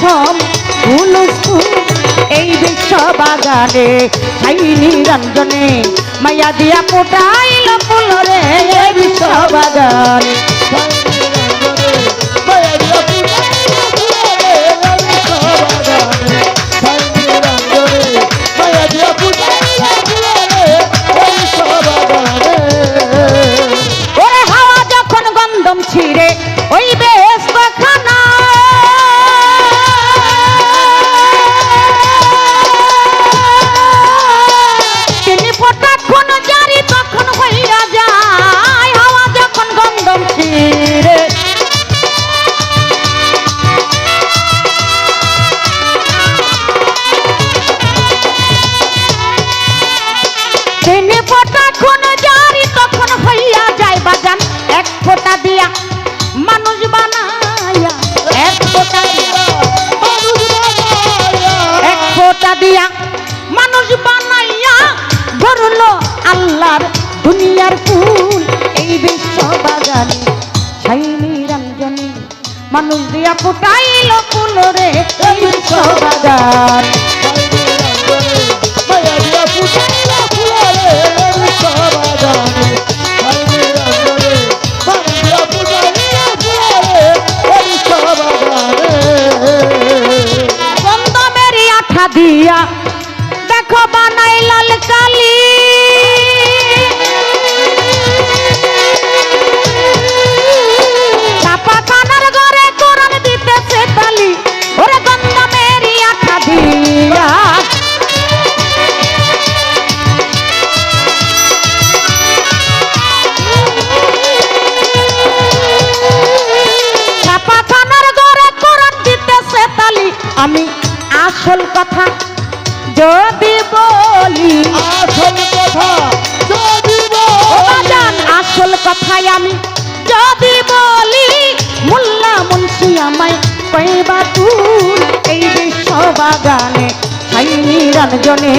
প্রথম ফুল এই বিশ্ব বাগানে ছাই নিরঞ্জনে মায়া দিয়া ফুটাইল ফুল রে এই বিশ্ব বাগানে ওরে হাওয়া যখন গন্ধম ছিঁড়ে ওই বেহেশত খানা তিনি ফোটা কোন জারি তখন হইয়া যায় হাওয়া যখন গন্ধম ছিঁড়ে তিনি ফোটা কোন জারি তখন হইয়া যায় বাজান এক ফোঁটা দিয়া মানুষ বানায়া এক ফোঁটা দিয়া মানুষ বানাইয়া ধরলো আল্লাহর দুনিয়ার ফুল এই বিশ্ব বাগানে ছাই নিরঞ্জনে মানুষ দিয়া ফুটাইল ফুল রে এই বিশ্ব বাগান দিয়া দেখো বানাই লাল কালি ছাপাখানার ঘরে কোরআন দিতেছে তালি ওরে গন্ধ মেরি আঠা দিয়া ছাপাখানার ঘরে কোরআন দিতেছে তালি আমি আসল কথা যদি বলি আসল কথাই আমি যদি বলি মোল্লা মুন্সি আমায় কইবা তুল এই বিশ্ব বাগানে ছাই নিরঞ্জনে